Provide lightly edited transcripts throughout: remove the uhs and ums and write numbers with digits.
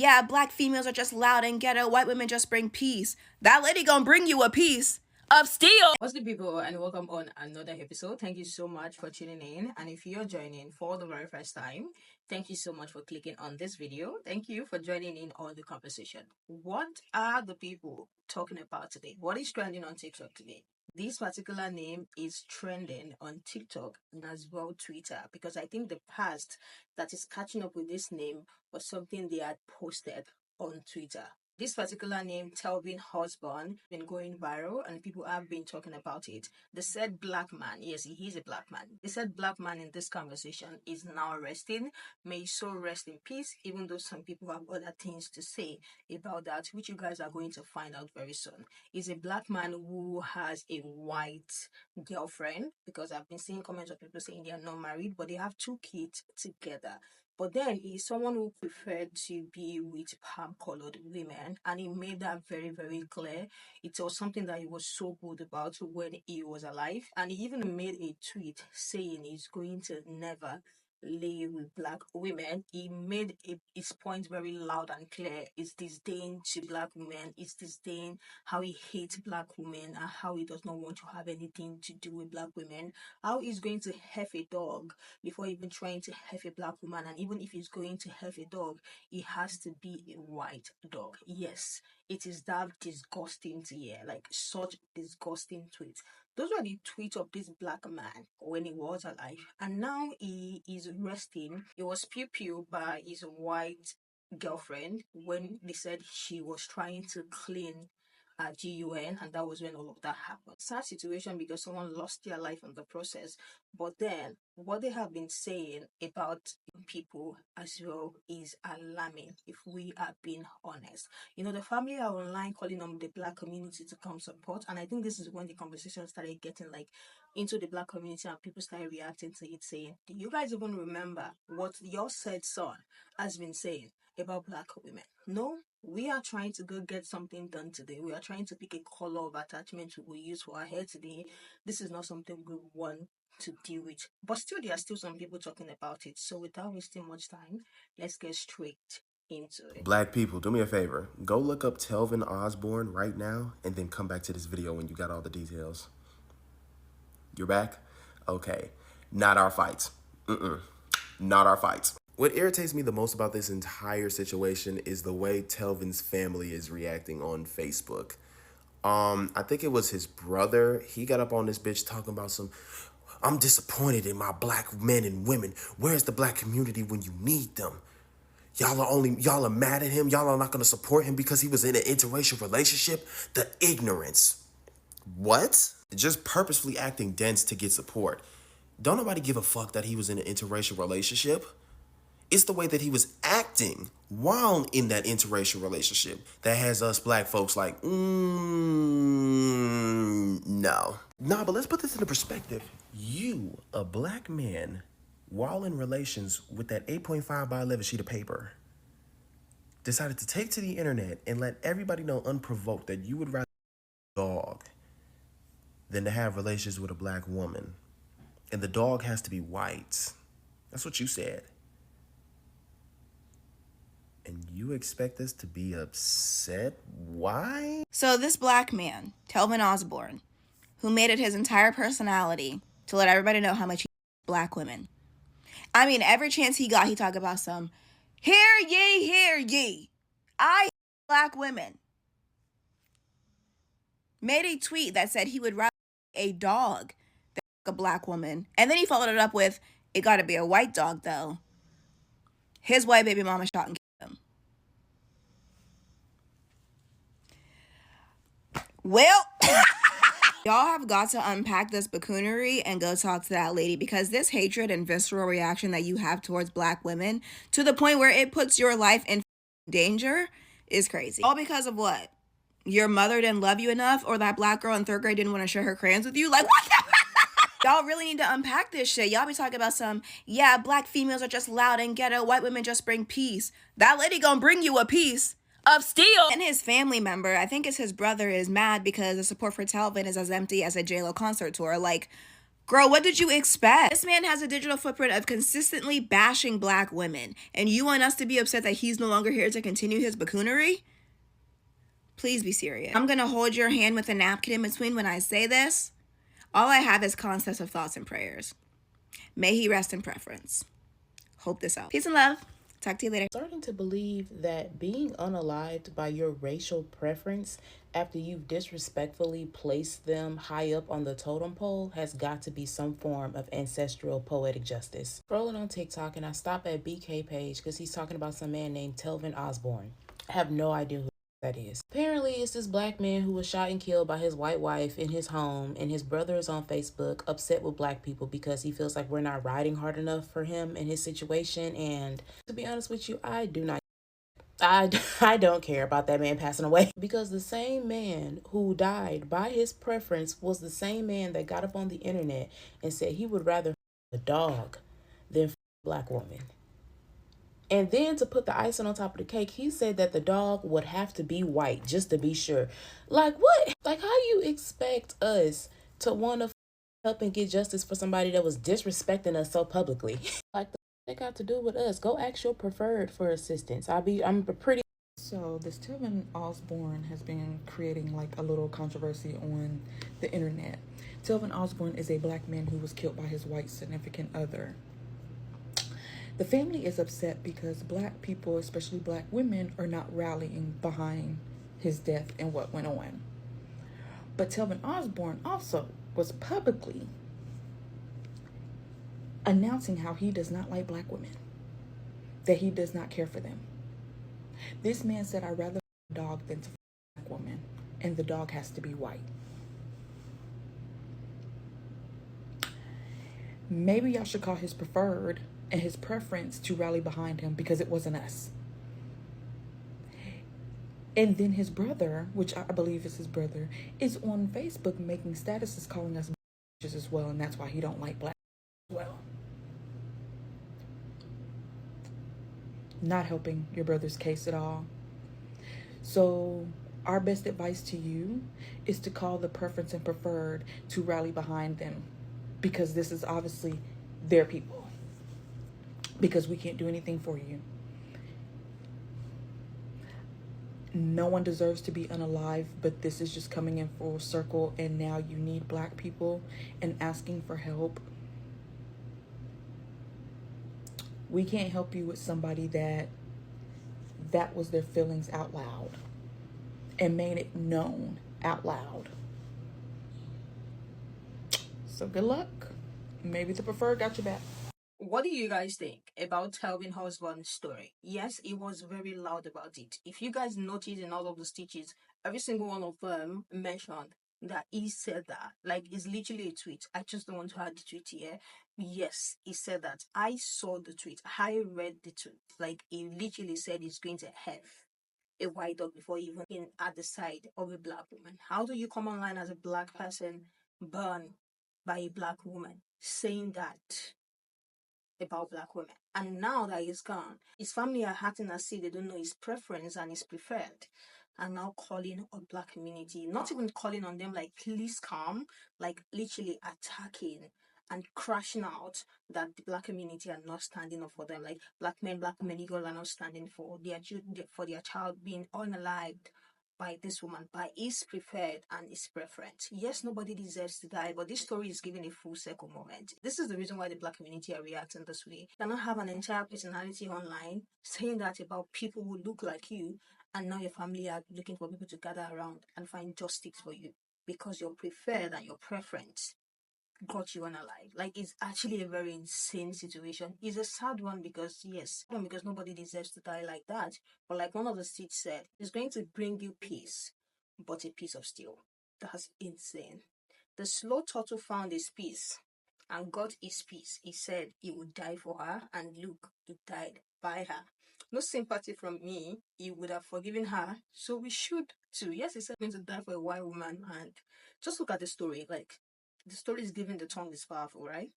Yeah, black females are just loud and ghetto. White women just bring peace. That lady gonna bring you a piece of steel. What's the people, and welcome on another episode. Thank you so much for tuning in. And if you're joining for the very first time, thank you so much for clicking on this video. Thank you for joining in on the conversation. What are the people talking about today? What is trending on TikTok today? This particular name is trending on TikTok and as well Twitter, because I think the past that is catching up with this name was something they had posted on Twitter. This particular name, Telvin Husband, been going viral and people have been talking about it. The said black man, yes, he is a black man. The said black man in this conversation is now resting. May his soul rest in peace, even though some people have other things to say about that, which you guys are going to find out very soon. He's a black man who has a white girlfriend, because I've been seeing comments of people saying they are not married, but they have 2 kids together. But then he's someone who preferred to be with palm-colored women, and he made that very, very clear. It was something that he was so good about when he was alive, and he even made a tweet saying he's going to never lay with black women. He made his point very loud and clear. It's disdain to black women. It's disdain how he hates black women and how he does not want to have anything to do with black women. How he's going to have a dog before even trying to have a black woman, and even if he's going to have a dog, it has to be a white dog. Yes, it is that disgusting to hear, like such disgusting tweets. Those were the tweets of this black man when he was alive, and now he is resting. He was pew by his white girlfriend when they said she was trying to clean GUN, and that was when all of that happened. Sad situation because someone lost their life in the process. But then, what they have been saying about people as well is alarming, if we are being honest. You know, the family are online calling on the black community to come support, and I think this is when the conversation started getting like into the black community and people started reacting to it, saying, do you guys even remember what your said son has been saying about black women? No, we are trying to go get something done today. We are trying to pick a color of attachment we will use for our hair today. This is not something we want to deal with. But still, there are still some people talking about it. So without wasting much time, let's get straight into it. Black people, do me a favor. Go look up Telvin Osborne right now and then come back to this video when you got all the details. You're back? Okay. Not our fights. Not our fights. What irritates me the most about this entire situation is the way Telvin's family is reacting on Facebook. I think it was his brother. He got up on this bitch talking about I'm disappointed in my black men and women. Where's the black community when you need them? Y'all are mad at him. Y'all are not going to support him because he was in an interracial relationship. The ignorance. What? Just purposefully acting dense to get support. Don't nobody give a fuck that he was in an interracial relationship. It's the way that he was acting while in that interracial relationship that has us black folks like, no. Nah, but let's put this into perspective. You, a black man, while in relations with that 8.5 by 11 sheet of paper, decided to take to the internet and let everybody know unprovoked that you would rather a dog than to have relations with a black woman. And the dog has to be white. That's what you said. And you expect us to be upset? Why? So this black man, Telvin Osborne, who made it his entire personality to let everybody know how much he black women. I mean, every chance he got, he talked about some, hear ye, I black women. Made a tweet that said he would rather a dog than a black woman. And then he followed it up with, it gotta be a white dog though. His white baby mama shot and killed him. Well, y'all have got to unpack this buffoonery and go talk to that lady, because this hatred and visceral reaction that you have towards black women to the point where it puts your life in danger is crazy. All because of what? Your mother didn't love you enough, or that black girl in 3rd grade didn't want to share her crayons with you? Like, what the Y'all really need to unpack this shit. Y'all be talking about some, yeah, black females are just loud and ghetto. White women just bring peace. That lady gonna bring you a piece of steel. And his family member, I think it's his brother, is mad because the support for Telvin is as empty as a J-Lo concert tour. Like, Girl, what did you expect? This man has a digital footprint of consistently bashing black women, and you want us to be upset that he's no longer here to continue his buffoonery? Please be serious. I'm gonna hold your hand with a napkin in between when I say this. All I have is concepts of thoughts and prayers. May he rest in preference. Hope this out. Peace and love. Talk to you later. Starting to believe that being unalived by your racial preference after you've disrespectfully placed them high up on the totem pole has got to be some form of ancestral poetic justice. Scrolling on TikTok and I stop at BK page because he's talking about some man named Telvin Osborne. I have no idea who that is. Apparently, it's this black man who was shot and killed by his white wife in his home, and his brother is on Facebook upset with black people because he feels like we're not riding hard enough for him in his situation. And to be honest with you, I don't care about that man passing away, because the same man who died by his preference was the same man that got up on the internet and said he would rather a dog than a black woman. And then to put the icing on top of the cake, he said that the dog would have to be white just to be sure. Like what? Like, how you expect us to want to help and get justice for somebody that was disrespecting us so publicly? Like, they got to do with us. Go ask your preferred for assistance. I'm pretty. So this Telvin Osborne has been creating like a little controversy on the internet. Telvin Osborne is a black man who was killed by his white significant other. The family is upset because black people, especially black women, are not rallying behind his death and what went on. But Telvin Osborne also was publicly announcing how he does not like black women, that he does not care for them. This man said, I'd rather a dog than to a black woman, and the dog has to be white. Maybe y'all should call his preferred and his preference to rally behind him, because it wasn't us. And then his brother, which I believe is his brother, is on Facebook making statuses calling us bitches as well, and that's why he don't like black as well. Not helping your brother's case at all. So our best advice to you is to call the preference and preferred to rally behind them, because this is obviously their people. Because we can't do anything for you. No one deserves to be unalive, but this is just coming in full circle, and now you need black people and asking for help. We can't help you with somebody that was their feelings out loud and made it known out loud. So good luck. Maybe the preferred got your back. What do you guys think about Telvin Osborne's story? Yes, he was very loud about it. If you guys notice in all of the stitches, every single one of them mentioned that he said that. Like, it's literally a tweet. I just don't want to add the tweet here. Yes, he said that. I saw the tweet. I read the tweet. Like, he literally said he's going to have a white dog before even being at the side of a black woman. How do you come online as a black person burned by a black woman saying that about black women? And now that he's gone, his family are acting as if they don't know his preference and his preferred, and now calling on black community, not even calling on them like please come, like literally attacking and crashing out that the black community are not standing up for them. Like black men, black women, equal are not standing for their child being unalived by this woman, by his preferred and his preference. Yes, nobody deserves to die, but this story is giving a full circle moment. This is the reason why the black community are reacting this way. You cannot have an entire personality online saying that about people who look like you, and now your family are looking for people to gather around and find justice for you because your preferred and your preference got you unalive. Like, it's actually a very insane situation. It's a sad one because, yes, because nobody deserves to die like that. But like one of the seeds said, it's going to bring you peace, but a piece of steel. That's insane. The slow turtle found his peace and got his peace. He said he would die for her, and look, he died by her. No sympathy from me. He would have forgiven her, so we should too. Yes, he said he's going to die for a white woman, and just look at the story. Like, the story is giving the tongue is powerful, right?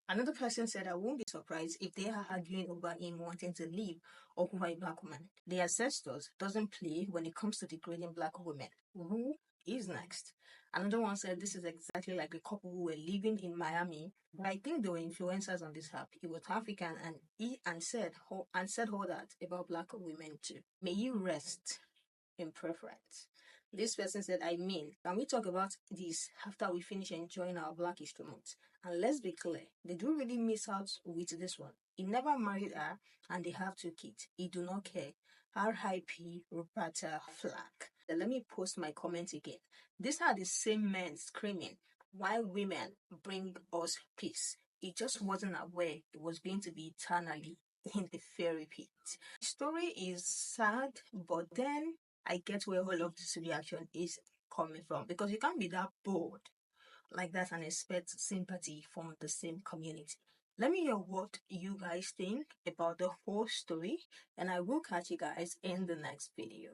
Another person said, I won't be surprised if they are arguing over him wanting to leave over a black woman. The ancestors doesn't play when it comes to degrading black women. Who is next. Another one said this is exactly like a couple who were living in Miami, but I think they were influencers on this app. He was African and said all that about Black women too. May you rest in preference. This person said, I mean, can we talk about this after we finish enjoying our Black History Month? And let's be clear, they do really miss out with this one. He never married her and they have 2 kids. He do not care. R.I.P. Roberta Flack. Then let me post my comment again. These are the same men screaming, why women bring us peace. He just wasn't aware it was going to be eternally in the fairy pit. The story is sad, but then I get where all of this reaction is coming from, because you can't be that bold like that and expect sympathy from the same community. Let me hear what you guys think about the whole story, and I will catch you guys in the next video.